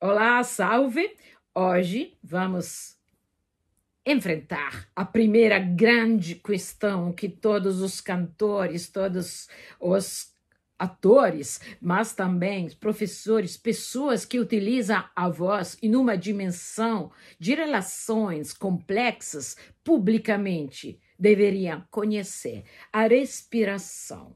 Olá, salve! Hoje vamos enfrentar a primeira grande questão que todos os cantores, todos os atores, mas também professores, pessoas que utilizam a voz em uma dimensão de relações complexas publicamente deveriam conhecer: a respiração.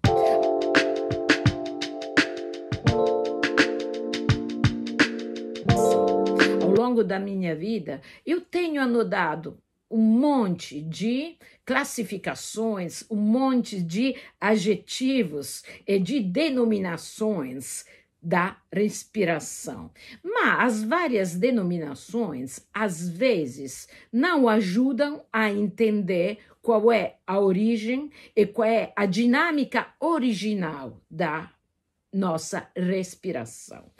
Ao longo da minha vida, eu tenho anotado um monte de classificações, um monte de adjetivos e de denominações da respiração. Mas as várias denominações, às vezes, não ajudam a entender qual é a origem e qual é a dinâmica original da nossa respiração.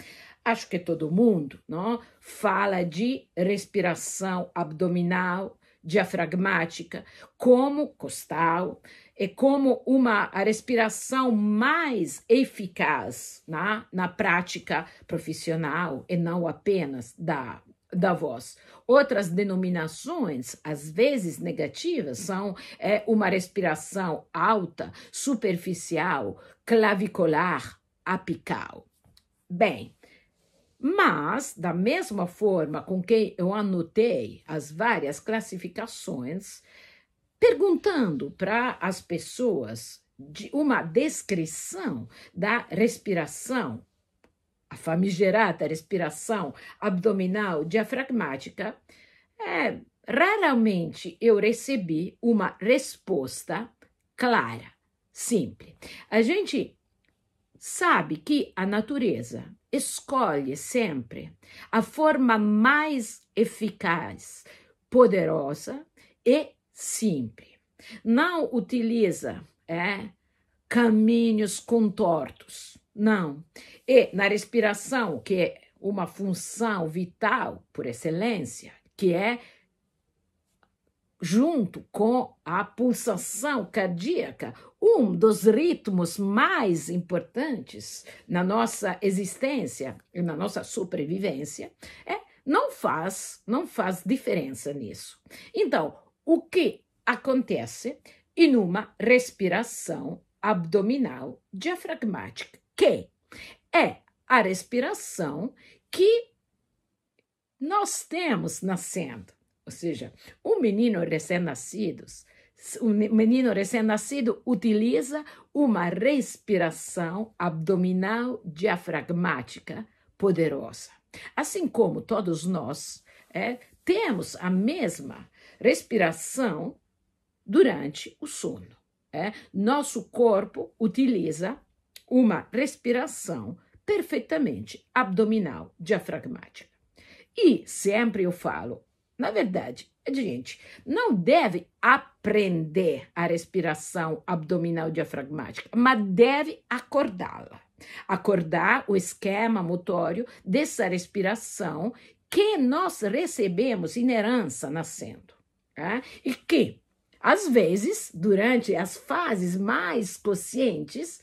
Acho que todo mundo não, fala de respiração abdominal, diafragmática, como costal, e como a respiração mais eficaz na prática profissional e não apenas da voz. Outras denominações, às vezes negativas, são uma respiração alta, superficial, clavicular, apical. Bem, mas, da mesma forma com que eu anotei as várias classificações, perguntando para as pessoas de uma descrição da respiração, a famigerada respiração abdominal diafragmática, raramente eu recebi uma resposta clara, simples. A gente sabe que a natureza escolhe sempre a forma mais eficaz, poderosa e simples. Não utiliza caminhos contortos, não. E na respiração, que é uma função vital por excelência, que é junto com a pulsação cardíaca, um dos ritmos mais importantes na nossa existência e na nossa sobrevivência, não faz diferença nisso. Então, o que acontece em uma respiração abdominal diafragmática, que é a respiração que nós temos nascendo? Ou seja, um menino recém-nascido utiliza uma respiração abdominal diafragmática poderosa. Assim como todos nós temos a mesma respiração durante o sono. Nosso corpo utiliza uma respiração perfeitamente abdominal diafragmática. E sempre eu falo, na verdade, a gente não deve aprender a respiração abdominal diafragmática, mas deve acordá-la. Acordar o esquema motório dessa respiração que nós recebemos em herança nascendo. E que, às vezes, durante as fases mais conscientes,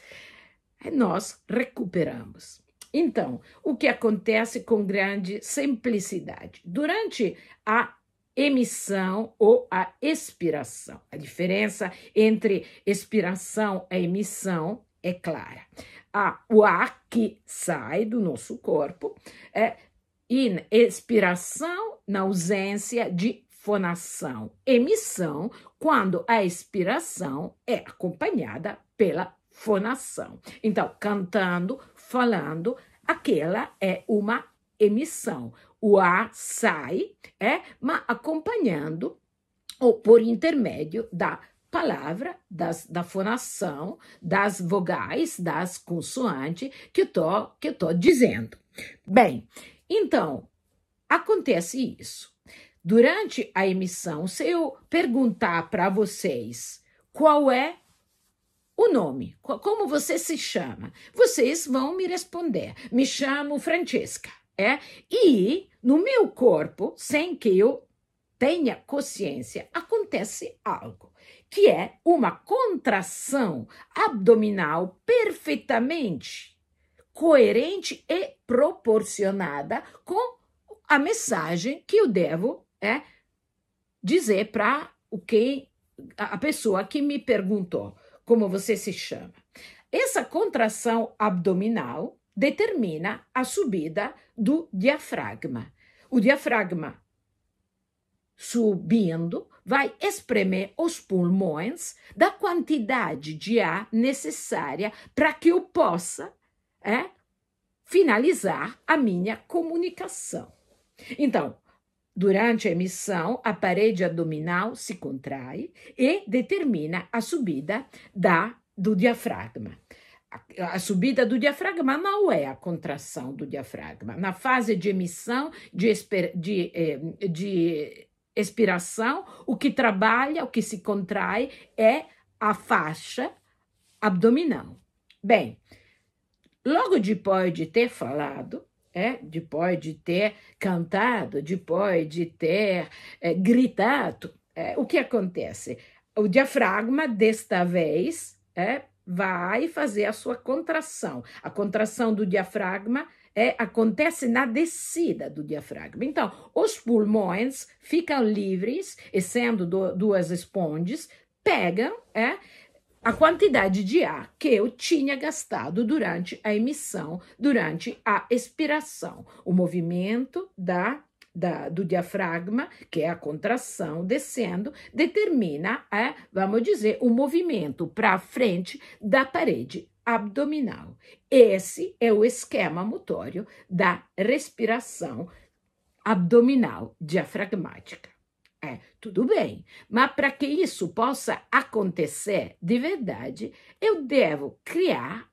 nós recuperamos. Então, o que acontece com grande simplicidade? Durante a emissão ou a expiração, a diferença entre expiração e emissão é clara. O ar que sai do nosso corpo em expiração na ausência de fonação. Emissão, quando a expiração é acompanhada pela fonação. Então, cantando, falando, aquela é uma emissão. O ar sai, mas acompanhando ou por intermédio da palavra, da fonação, das vogais, das consoantes que eu tô dizendo. Bem, então, acontece isso. Durante a emissão, se eu perguntar para vocês qual é o nome, como você se chama, vocês vão me responder: me chamo Francesca. E no meu corpo, sem que eu tenha consciência, acontece algo, que é uma contração abdominal perfeitamente coerente e proporcionada com a mensagem que eu devo dizer para a pessoa que me perguntou como você se chama. Essa contração abdominal determina a subida do diafragma. O diafragma subindo vai espremer os pulmões da quantidade de ar necessária para que eu possa finalizar a minha comunicação. Então, durante a emissão, a parede abdominal se contrai e determina a subida do diafragma. A subida do diafragma não é a contração do diafragma. Na fase de emissão, de expiração, o que trabalha, o que se contrai é a faixa abdominal. Bem, logo depois de ter falado, depois de ter cantado, depois de ter gritado, o que acontece? O diafragma, desta vez, vai fazer a sua contração. A contração do diafragma acontece na descida do diafragma. Então, os pulmões ficam livres, e sendo duas esponjas, pegam a quantidade de ar que eu tinha gastado durante a emissão, durante a expiração. O movimento do diafragma, que é a contração descendo, determina, vamos dizer, o movimento para frente da parede abdominal. Esse é o esquema motório da respiração abdominal diafragmática. Tudo bem, mas para que isso possa acontecer de verdade, eu devo criar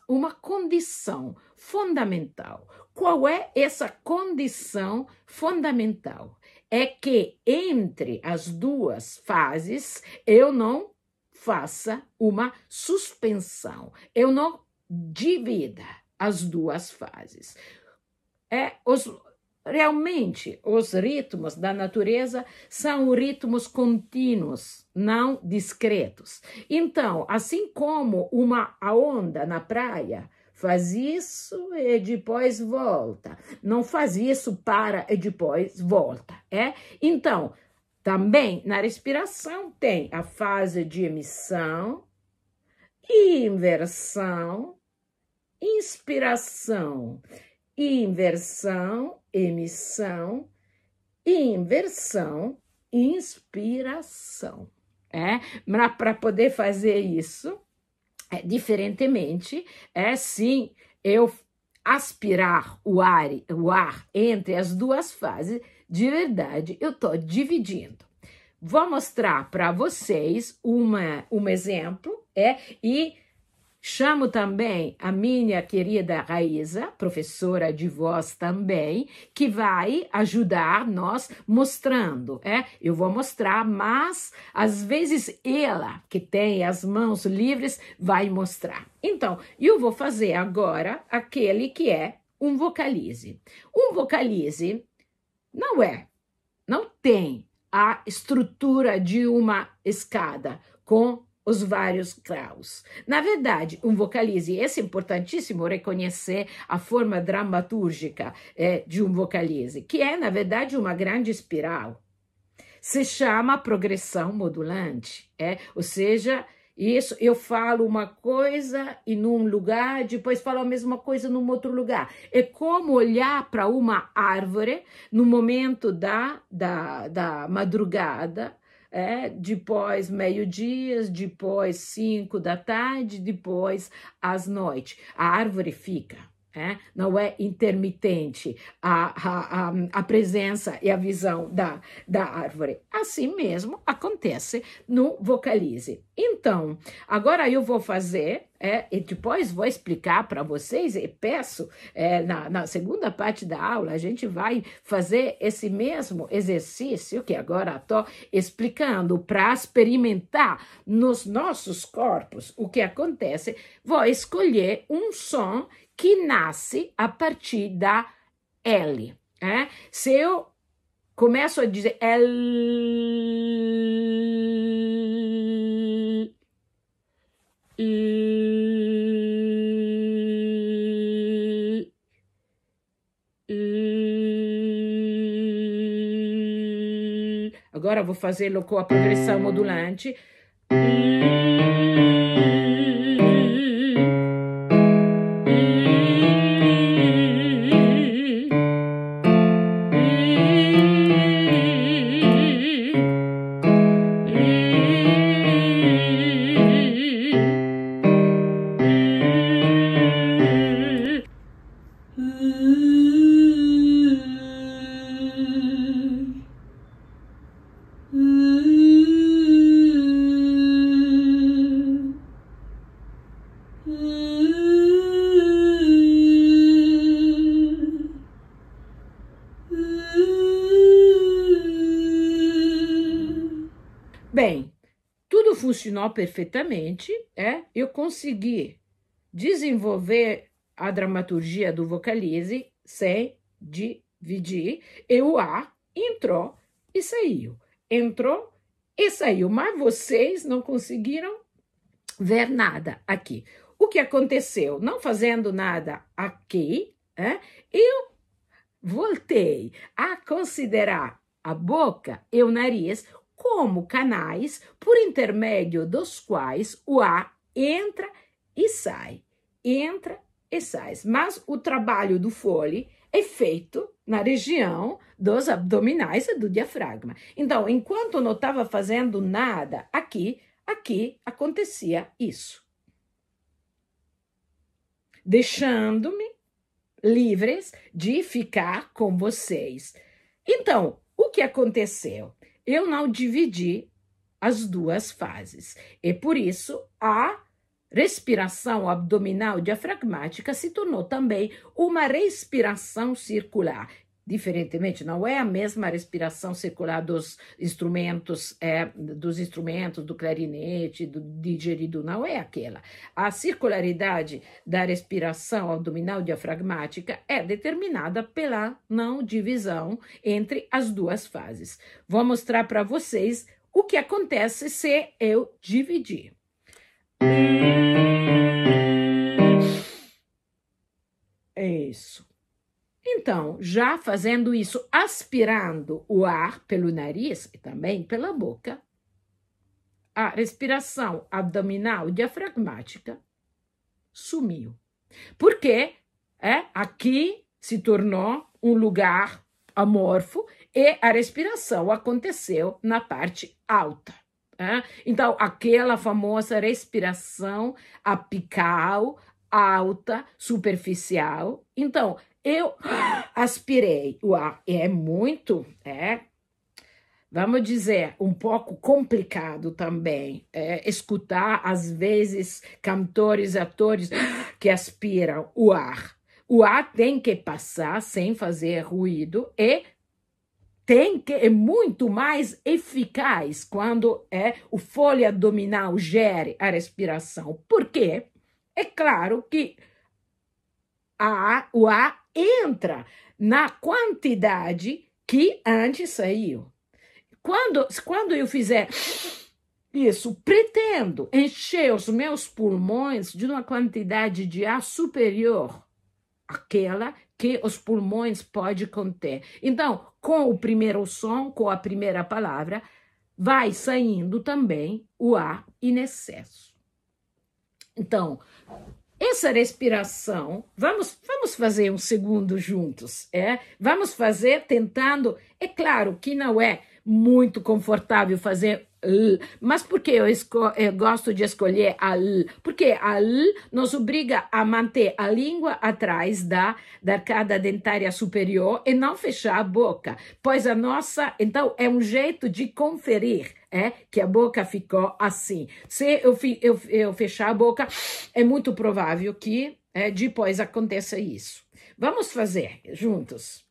uma condição fundamental. Qual é essa condição fundamental? É que entre as duas fases eu não faça uma suspensão, eu não divida as duas fases. Realmente, os ritmos da natureza são ritmos contínuos, não discretos. Então, assim como a onda na praia faz isso e depois volta, não faz isso, para e depois volta. Então, também na respiração tem a fase de emissão, inversão, inspiração, inversão, emissão, inversão, inspiração. Mas para poder fazer isso, diferentemente, sim, eu aspirar o ar entre as duas fases, de verdade, eu estou dividindo. Vou mostrar para vocês um exemplo, e chamo também a minha querida Raíza, professora de voz também, que vai ajudar nós mostrando. Eu vou mostrar, mas às vezes ela, que tem as mãos livres, vai mostrar. Então, eu vou fazer agora aquele que é um vocalize. Um vocalize não tem a estrutura de uma escada com os vários graus. Na verdade, um vocalize, é importantíssimo reconhecer a forma dramatúrgica de um vocalize, que é, na verdade, uma grande espiral. Se chama progressão modulante, ou seja, isso eu falo uma coisa em um lugar, depois falo a mesma coisa num outro lugar. É como olhar para uma árvore no momento da madrugada, depois meio-dia, depois 5 da tarde, depois às noites. A árvore fica, não é intermitente a presença e a visão da árvore. Assim mesmo acontece no vocalize. Então, agora eu vou fazer, e depois vou explicar para vocês, e peço, na segunda parte da aula, a gente vai fazer esse mesmo exercício que agora estou explicando para experimentar nos nossos corpos o que acontece. Vou escolher um som que nasce a partir da L. Se eu começo a dizer L, Agora vou fazê-lo com a progressão modulante. Bem, tudo funcionou perfeitamente, eu consegui desenvolver a dramaturgia do vocalize sem dividir, e o A entrou e saiu, mas vocês não conseguiram ver nada aqui. O que aconteceu? Não fazendo nada aqui, eu voltei a considerar a boca e o nariz como canais por intermédio dos quais o A entra e sai, mas o trabalho do Foley é feito na região dos abdominais e do diafragma. Então, enquanto não estava fazendo nada aqui acontecia isso. Deixando-me livres de ficar com vocês. Então, o que aconteceu? Eu não dividi as duas fases. E por isso, a respiração abdominal diafragmática se tornou também uma respiração circular. Diferentemente, não é a mesma respiração circular dos instrumentos, do clarinete, do didgeridoo, não é aquela. A circularidade da respiração abdominal diafragmática é determinada pela não divisão entre as duas fases. Vou mostrar para vocês o que acontece se eu dividir. É isso. Então, já fazendo isso, aspirando o ar pelo nariz e também pela boca, a respiração abdominal diafragmática sumiu. Porque aqui se tornou um lugar amorfo e a respiração aconteceu na parte alta. Então, aquela famosa respiração apical, alta, superficial. Então, eu aspirei o ar. É muito, vamos dizer, um pouco complicado também escutar, às vezes, cantores, atores que aspiram o ar. O ar tem que passar sem fazer ruído e é muito mais eficaz quando o Foley abdominal gere a respiração. Por quê? É claro que o ar entra na quantidade que antes saiu. Quando eu fizer isso, pretendo encher os meus pulmões de uma quantidade de ar superior àquela que os pulmões podem conter. Então, com o primeiro som, com a primeira palavra, vai saindo também o ar em excesso. Então, essa respiração, vamos fazer um segundo juntos, Vamos fazer tentando, é claro que não é muito confortável fazer mas por que eu gosto de escolher a L? Porque a L nos obriga a manter a língua atrás da arcada dentária superior e não fechar a boca, pois então é um jeito de conferir que a boca ficou assim. Se eu fechar a boca, é muito provável que depois aconteça isso. Vamos fazer juntos.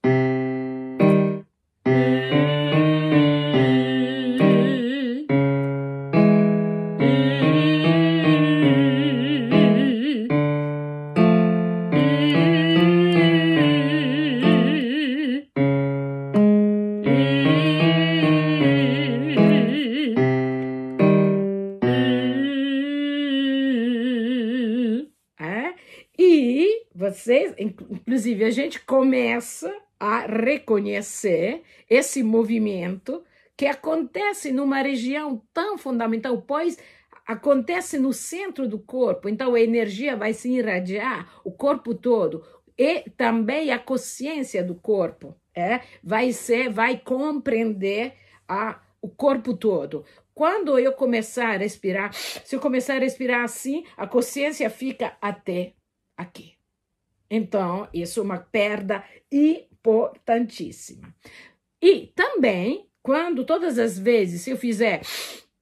Inclusive, a gente começa a reconhecer esse movimento que acontece numa região tão fundamental, pois acontece no centro do corpo, então a energia vai se irradiar o corpo todo, e também a consciência do corpo vai compreender o corpo todo. Quando eu começar a respirar, se eu começar a respirar assim, a consciência fica até aqui. Então, isso é uma perda importantíssima. E também, quando todas as vezes se eu fizer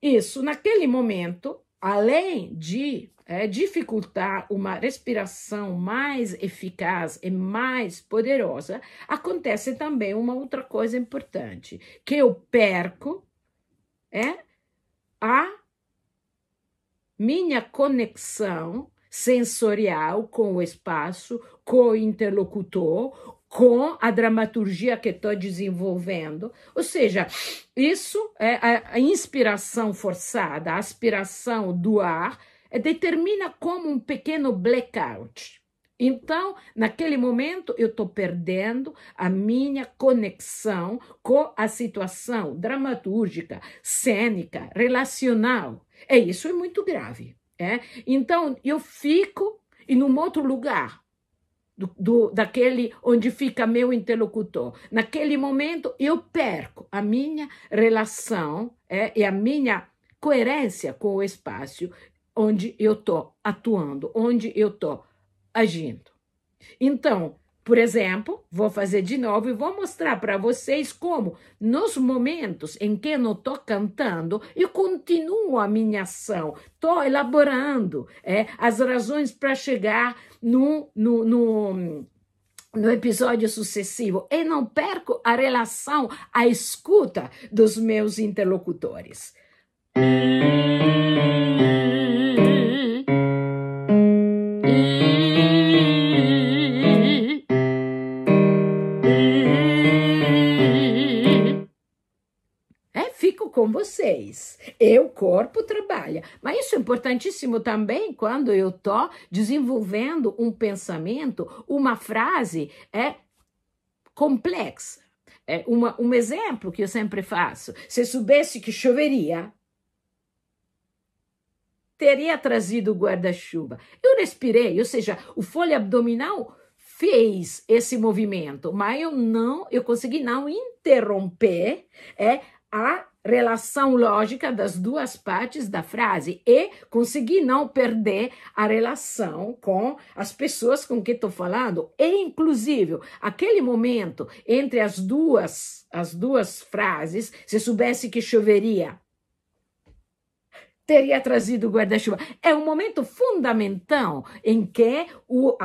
isso, naquele momento, além de dificultar uma respiração mais eficaz e mais poderosa, acontece também uma outra coisa importante, que eu perco a minha conexão sensorial com o espaço, com o interlocutor, com a dramaturgia que estou desenvolvendo. Ou seja, isso é a inspiração forçada, a aspiração do ar, determina como um pequeno blackout. Então, naquele momento, eu estou perdendo a minha conexão com a situação dramatúrgica, cênica, relacional. Isso é muito grave. Então, eu fico em um outro lugar, daquele onde fica meu interlocutor. Naquele momento, eu perco a minha relação e a minha coerência com o espaço onde eu estou atuando, onde eu estou agindo. Então, por exemplo, vou fazer de novo e vou mostrar para vocês como, nos momentos em que eu não estou cantando, eu continuo a minha ação, estou elaborando as razões para chegar no episódio sucessivo e não perco a relação, a escuta dos meus interlocutores. Fico com vocês. O corpo trabalha. Mas isso é importantíssimo também quando eu estou desenvolvendo um pensamento, uma frase complexa. Um exemplo que eu sempre faço. Se soubesse que choveria, teria trazido o guarda-chuva. Eu respirei, ou seja, o folha abdominal fez esse movimento, mas eu consegui não interromper a relação lógica das duas partes da frase e consegui não perder a relação com as pessoas com quem estou falando. E, inclusive, aquele momento entre as duas frases, se soubesse que choveria, teria trazido o guarda-chuva. É um momento fundamental em que o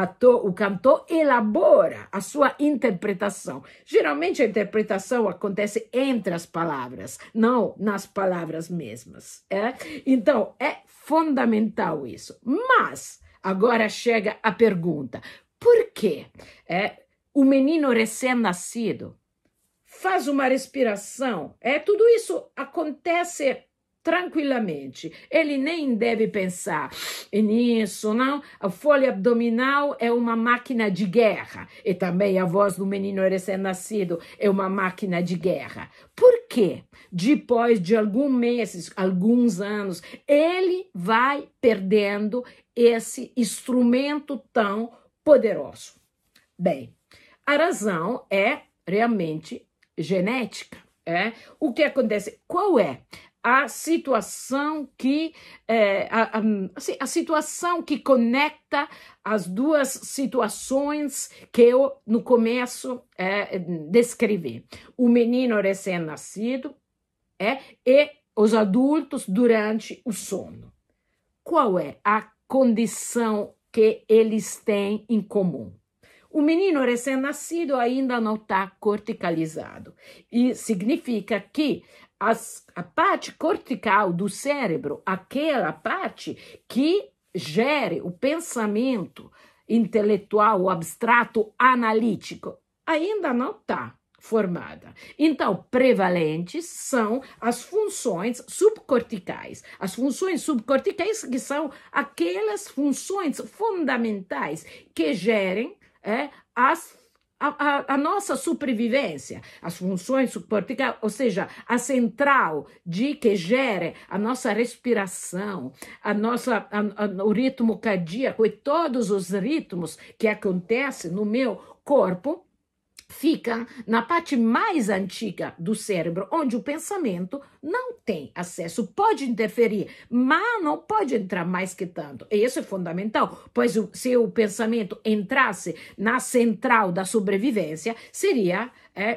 cantor elabora a sua interpretação. Geralmente a interpretação acontece entre as palavras, não nas palavras mesmas. Então, é fundamental isso. Mas, agora chega a pergunta, por que o menino recém-nascido faz uma respiração? Tudo isso acontece tranquilamente, ele nem deve pensar nisso, não? A folha abdominal é uma máquina de guerra e também a voz do menino recém-nascido é uma máquina de guerra. Por quê? Depois de alguns meses, alguns anos, ele vai perdendo esse instrumento tão poderoso. Bem, a razão é realmente genética. O que acontece? Qual é a situação que a situação que conecta as duas situações que eu no começo descrevi? O menino recém-nascido e os adultos durante o sono. Qual é a condição que eles têm em comum? O menino recém-nascido ainda não está corticalizado e significa que a parte cortical do cérebro, aquela parte que gere o pensamento intelectual, abstrato, analítico, ainda não está formada. Então, prevalentes são as funções subcorticais. As funções subcorticais que são aquelas funções fundamentais que gerem a nossa sobrevivência, as funções subcorticais, ou seja, a central que gere a nossa respiração, o ritmo cardíaco e todos os ritmos que acontecem no meu corpo, fica na parte mais antiga do cérebro, onde o pensamento não tem acesso, pode interferir, mas não pode entrar mais que tanto. E isso é fundamental, pois se o pensamento entrasse na central da sobrevivência, seria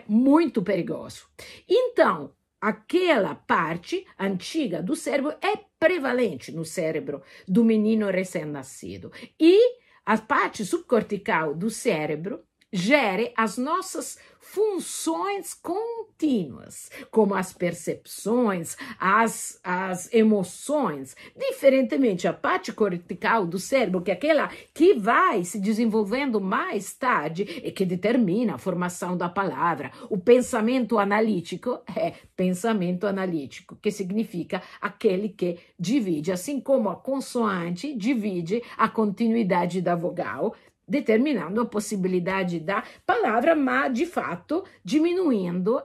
muito perigoso. Então, aquela parte antiga do cérebro é prevalente no cérebro do menino recém-nascido. E a parte subcortical do cérebro gere as nossas funções contínuas, como as percepções, as emoções. Diferentemente, a parte cortical do cérebro, que é aquela que vai se desenvolvendo mais tarde e que determina a formação da palavra. O pensamento analítico é pensamento analítico, que significa aquele que divide, assim como a consoante divide a continuidade da vogal, determinando a possibilidade da palavra, mas, de fato, diminuindo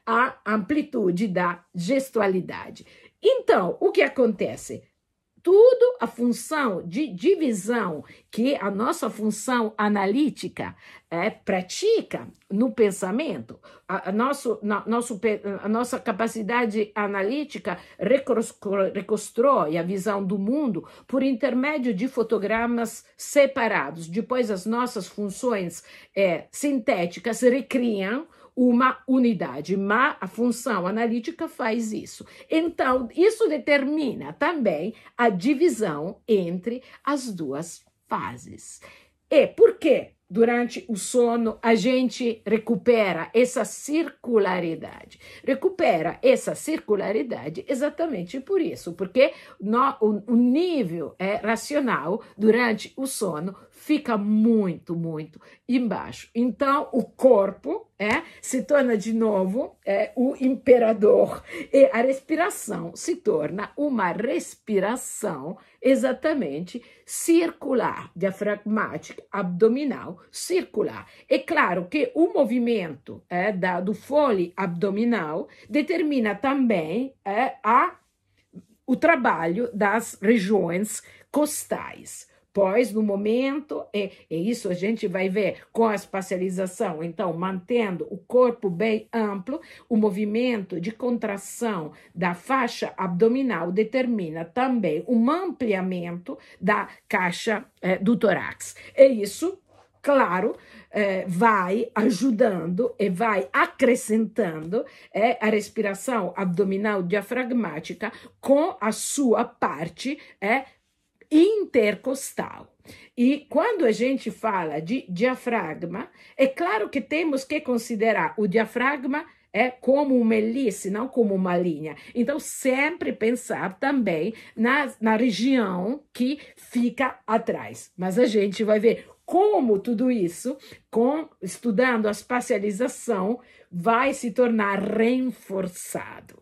a amplitude da gestualidade. Então, o que acontece? Tudo a função de divisão que a nossa função analítica pratica no pensamento, a nossa capacidade analítica reconstrói a visão do mundo por intermédio de fotogramas separados. Depois, as nossas funções sintéticas recriam uma unidade, mas a função analítica faz isso. Então, isso determina também a divisão entre as duas fases. E por que durante o sono a gente recupera essa circularidade? Recupera essa circularidade exatamente por isso, porque o nível racional durante o sono fica muito, muito embaixo. Então, o corpo se torna de novo o imperador e a respiração se torna uma respiração exatamente circular, diafragmática, abdominal, circular. É claro que o movimento do fole abdominal determina também o trabalho das regiões costais. Pois, no momento, e isso a gente vai ver com a espacialização, então, mantendo o corpo bem amplo, o movimento de contração da faixa abdominal determina também um ampliamento da caixa do tórax. E isso, claro, vai ajudando e vai acrescentando a respiração abdominal diafragmática com a sua parte intercostal. E quando a gente fala de diafragma, é claro que temos que considerar o diafragma como uma hélice, não como uma linha. Então, sempre pensar também na região que fica atrás. Mas a gente vai ver como tudo isso, estudando a espacialização, vai se tornar reforçado.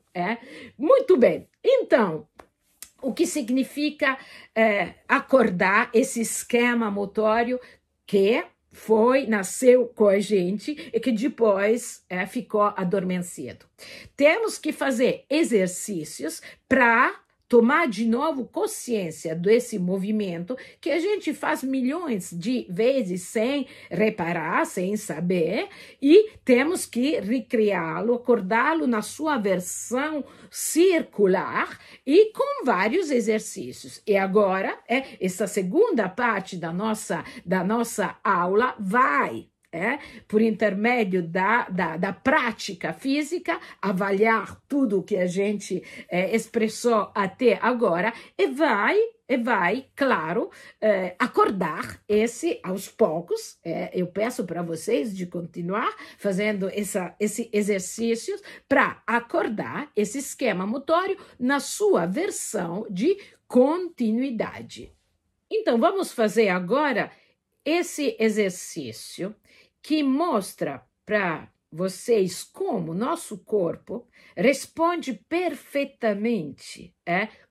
Muito bem. Então, o que significa acordar esse esquema motório que nasceu com a gente e que depois ficou adormecido. Temos que fazer exercícios para tomar de novo consciência desse movimento que a gente faz milhões de vezes sem reparar, sem saber, e temos que recriá-lo, acordá-lo na sua versão circular e com vários exercícios. E agora, essa segunda parte da nossa aula vai por intermédio da prática física, avaliar tudo que a gente expressou até agora e vai, claro, acordar aos poucos. Eu peço para vocês de continuar fazendo esse exercício para acordar esse esquema motório na sua versão de continuidade. Então, vamos fazer agora esse exercício que mostra para vocês como nosso corpo responde perfeitamente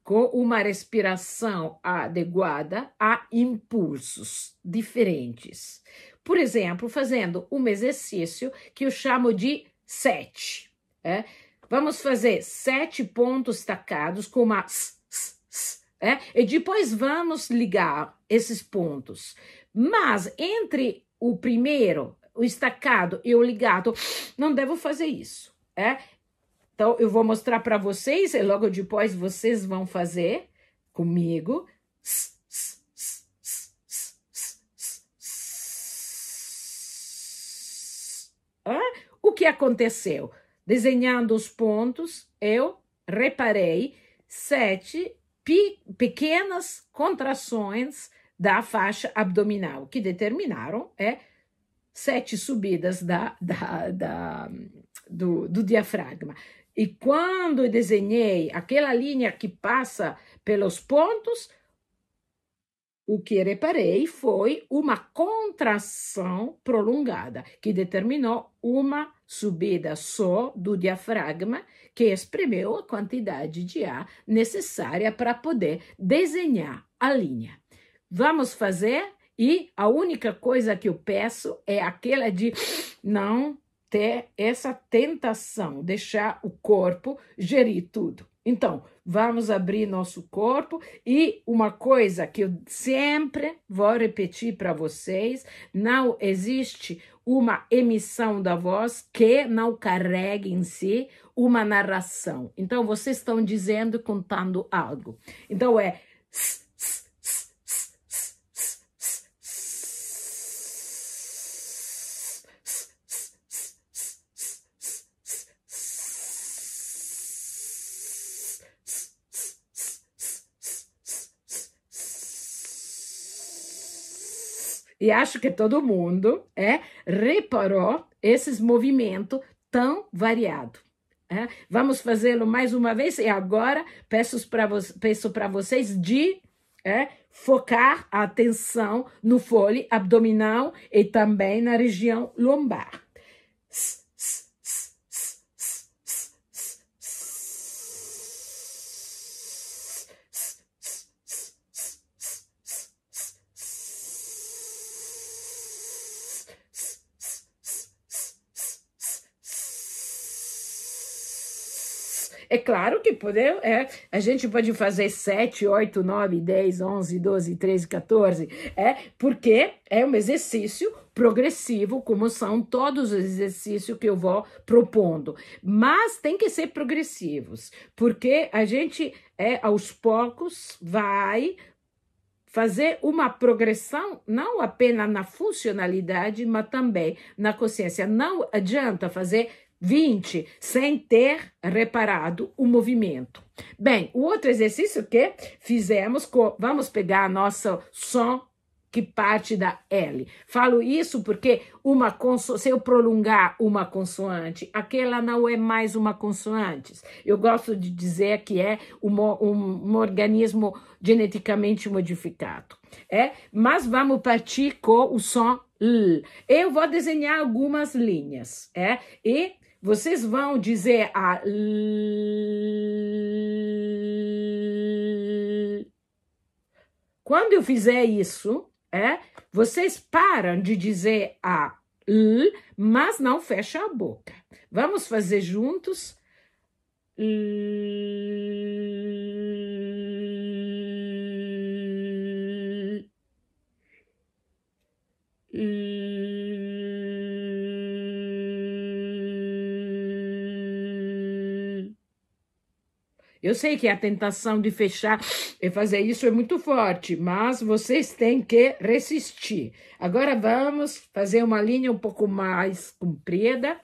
com uma respiração adequada a impulsos diferentes. Por exemplo, fazendo um exercício que eu chamo de 7. Vamos fazer 7 pontos estacados com uma e depois vamos ligar esses pontos. Mas entre o primeiro, o estacado e o ligado, não devo fazer isso. Então, eu vou mostrar para vocês e logo depois vocês vão fazer comigo. O que aconteceu? Desenhando os pontos, eu reparei 7 pequenas contrações da faixa abdominal, que determinaram 7 subidas do diafragma. E quando eu desenhei aquela linha que passa pelos pontos, o que reparei foi uma contração prolongada, que determinou uma subida só do diafragma, que espremeu a quantidade de ar necessária para poder desenhar a linha. Vamos fazer, e a única coisa que eu peço é aquela de não ter essa tentação, deixar o corpo gerir tudo. Então, vamos abrir nosso corpo, e uma coisa que eu sempre vou repetir para vocês: não existe uma emissão da voz que não carregue em si uma narração. Então, vocês estão dizendo, contando algo. Então, e acho que todo mundo reparou esses movimentos tão variados. Vamos fazê-lo mais uma vez, e agora peço para vocês de focar a atenção no fole abdominal e também na região lombar. É claro que a gente pode fazer 7, 8, 9, 10, 11, 12, 13, 14, porque é um exercício progressivo, como são todos os exercícios que eu vou propondo. Mas tem que ser progressivos, porque a gente, aos poucos, vai fazer uma progressão, não apenas na funcionalidade, mas também na consciência. Não adianta fazer 20 sem ter reparado o movimento. Bem, o outro exercício que fizemos, vamos pegar nosso som que parte da L. Falo isso porque se eu prolongar uma consoante, aquela não é mais uma consoante. Eu gosto de dizer que é um organismo geneticamente modificado. Mas vamos partir com o som L. Eu vou desenhar algumas linhas, e vocês vão dizer a L. Quando eu fizer isso, vocês param de dizer a L, mas não fecham a boca. Vamos fazer juntos. Eu sei que a tentação de fechar e fazer isso é muito forte, mas vocês têm que resistir. Agora vamos fazer uma linha um pouco mais comprida.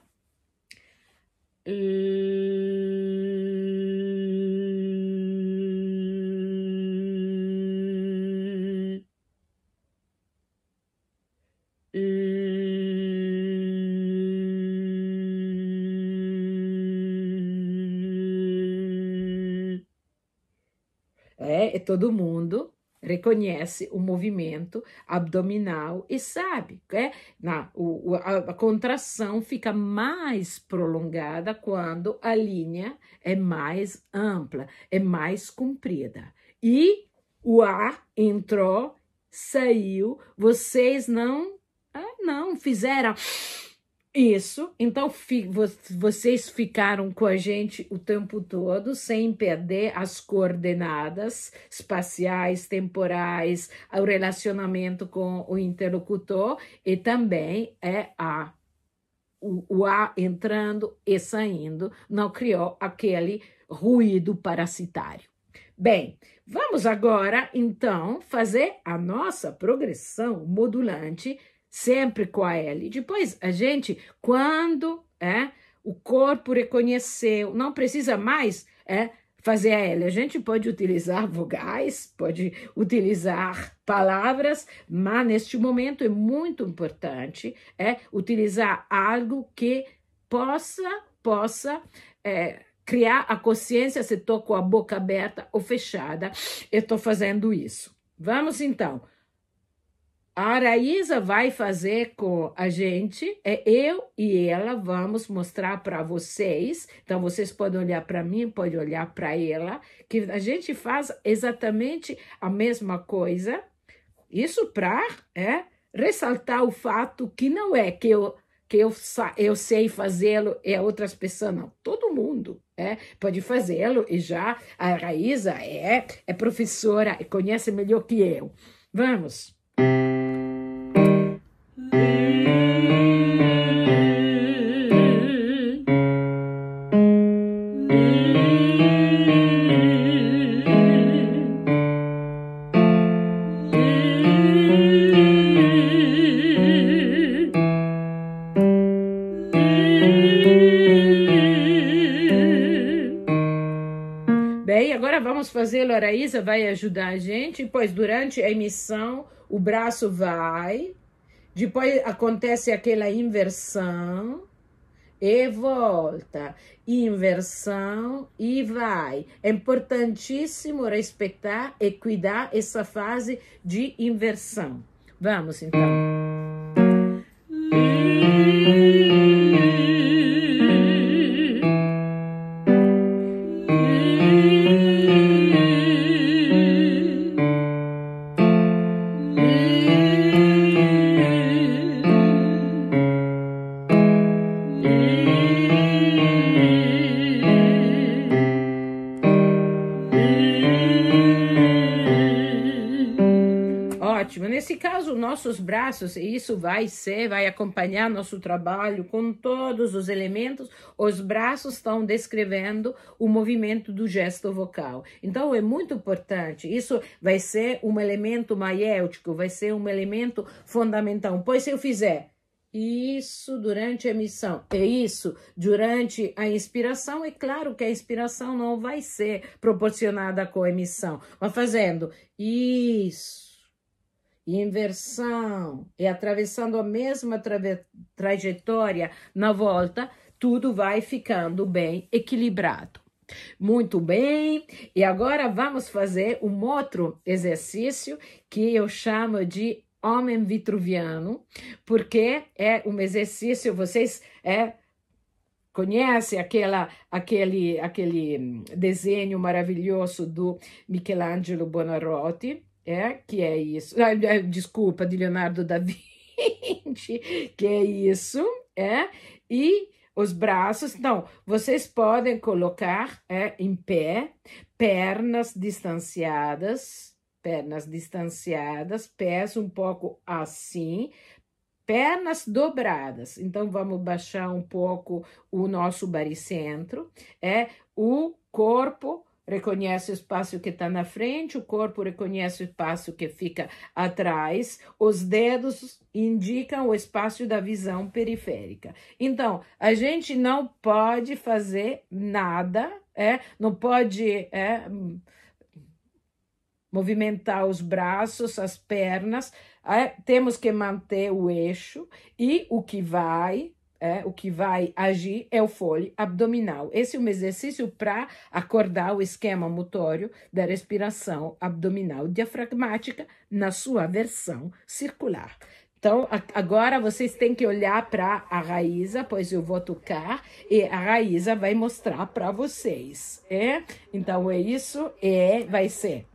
Todo mundo reconhece o movimento abdominal e sabe que a contração fica mais prolongada quando a linha é mais ampla, é mais comprida. E o ar entrou, saiu, vocês não não fizeram isso. Então, vocês ficaram com a gente o tempo todo, sem perder as coordenadas espaciais, temporais, o relacionamento com o interlocutor, e também o ar entrando e saindo, não criou aquele ruído parasitário. Bem, vamos agora, então, fazer a nossa progressão modulante, sempre com a L. Depois, a gente, quando o corpo reconheceu, não precisa mais fazer a L. A gente pode utilizar vogais, pode utilizar palavras, mas neste momento é muito importante utilizar algo que possa criar a consciência se estou com a boca aberta ou fechada. Eu estou fazendo isso. Vamos então. A Araísa vai fazer com a gente, eu e ela vamos mostrar para vocês, então vocês podem olhar para mim, podem olhar para ela, que a gente faz exatamente a mesma coisa, isso para ressaltar o fato que não é que eu sei fazê-lo e outras pessoas não, todo mundo pode fazê-lo, e já a Araísa é professora e conhece melhor que eu. Vamos! Bem, agora vamos fazê-lo. A Araísa vai ajudar a gente, pois durante a emissão o braço vai, depois acontece aquela inversão e volta, inversão e vai. É importantíssimo respeitar e cuidar essa fase de inversão. Vamos então. Ótimo. Nesse caso, nossos braços, isso vai acompanhar nosso trabalho com todos os elementos. Os braços estão descrevendo o movimento do gesto vocal. Então, é muito importante. Isso vai ser um elemento maiêutico, vai ser um elemento fundamental. Pois se eu fizer isso durante a emissão e isso durante a inspiração, é claro que a inspiração não vai ser proporcionada com a emissão. Mas fazendo isso, inversão, e atravessando a mesma trajetória na volta, tudo vai ficando bem equilibrado. Muito bem, e agora vamos fazer um outro exercício que eu chamo de homem vitruviano, porque é um exercício, vocês conhecem aquele desenho maravilhoso do Michelangelo Buonarroti, que é isso, desculpa, de Leonardo da Vinci, que é isso, e os braços, então, vocês podem colocar em pé, pernas distanciadas, pés um pouco assim, pernas dobradas. Então, vamos baixar um pouco o nosso baricentro, o corpo reconhece o espaço que está na frente, o corpo reconhece o espaço que fica atrás, os dedos indicam o espaço da visão periférica. Então, a gente não pode fazer nada, não pode movimentar os braços, as pernas, temos que manter o eixo, e o que vai agir é o fole abdominal. Esse é um exercício para acordar o esquema motório da respiração abdominal diafragmática na sua versão circular. Então, agora vocês têm que olhar para a Raíza, pois eu vou tocar e a Raíza vai mostrar para vocês. Então, é isso, vai ser...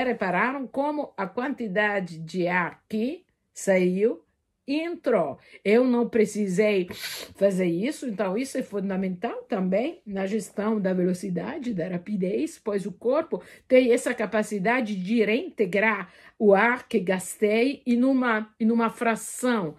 repararam como a quantidade de ar que saiu e entrou. Eu não precisei fazer isso, então isso é fundamental também na gestão da velocidade, da rapidez, pois o corpo tem essa capacidade de reintegrar o ar que gastei em uma fração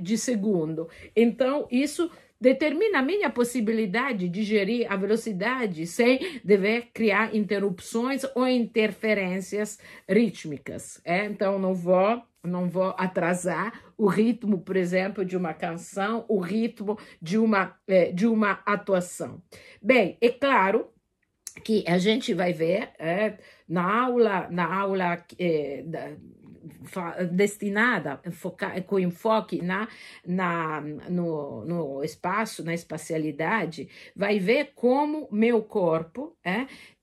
de segundo. Então, isso determina a minha possibilidade de gerir a velocidade sem dever criar interrupções ou interferências rítmicas. Então, não vou atrasar o ritmo, por exemplo, de uma canção, o ritmo de uma atuação. Bem, é claro que a gente vai ver na aula destinada, com enfoque no espaço, na espacialidade, vai ver como meu corpo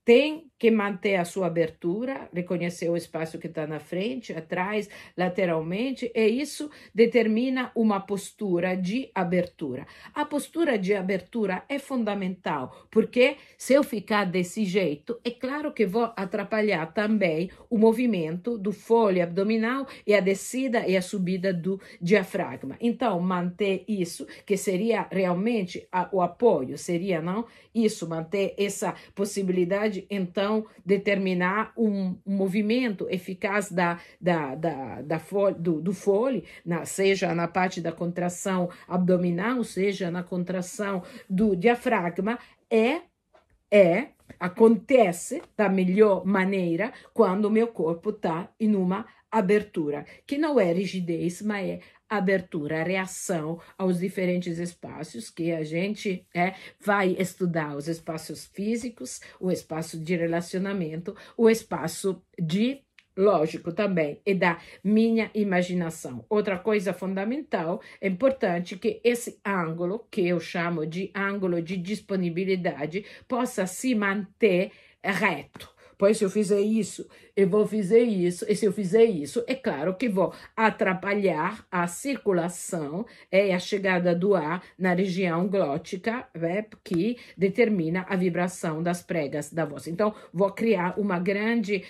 tem que manter a sua abertura, reconhecer o espaço que está na frente, atrás, lateralmente, e isso determina uma postura de abertura. A postura de abertura é fundamental, porque se eu ficar desse jeito, é claro que vou atrapalhar também o movimento do fole abdominal e a descida e a subida do diafragma. Então, manter isso, que seria realmente o apoio, seria, não? Isso, manter essa possibilidade, então, determinar um movimento eficaz do fole, seja na parte da contração abdominal, seja na contração do diafragma, acontece da melhor maneira quando o meu corpo está em uma abertura, que não é rigidez, mas é abertura, reação aos diferentes espaços que a gente vai estudar, os espaços físicos, o espaço de relacionamento, o espaço lógico também, e da minha imaginação. Outra coisa fundamental, é importante que esse ângulo, que eu chamo de ângulo de disponibilidade, possa se manter reto. Pois se eu fizer isso, eu vou fazer isso, e se eu fizer isso, é claro que vou atrapalhar a circulação e a chegada do ar na região glótica, que determina a vibração das pregas da voz. Então, vou criar uma grande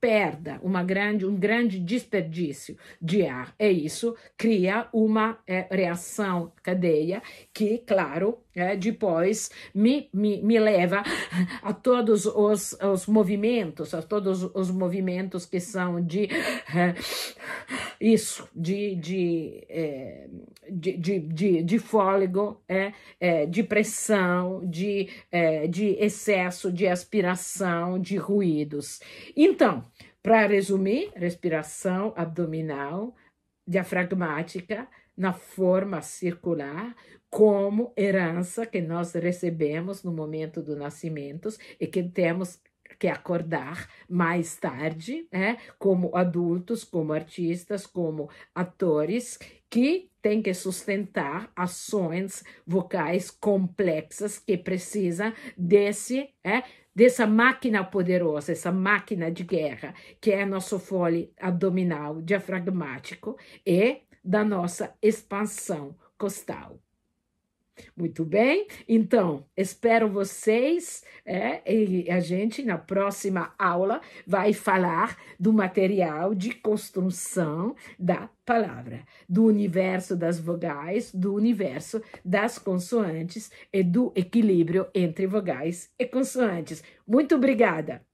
perda, um grande desperdício de ar. E isso cria uma reação cadeia que, claro, depois me leva a todos os movimentos, que são de fôlego, de pressão, de excesso, de aspiração, de ruídos. Então, para resumir, respiração abdominal, diafragmática, na forma circular, como herança que nós recebemos no momento do nascimento e que temos que acordar mais tarde, como adultos, como artistas, como atores, que têm que sustentar ações vocais complexas que precisam dessa máquina poderosa, essa máquina de guerra, que é nosso fole abdominal diafragmático e da nossa expansão costal. Muito bem, então, espero vocês, e a gente na próxima aula vai falar do material de construção da palavra, do universo das vogais, do universo das consoantes e do equilíbrio entre vogais e consoantes. Muito obrigada!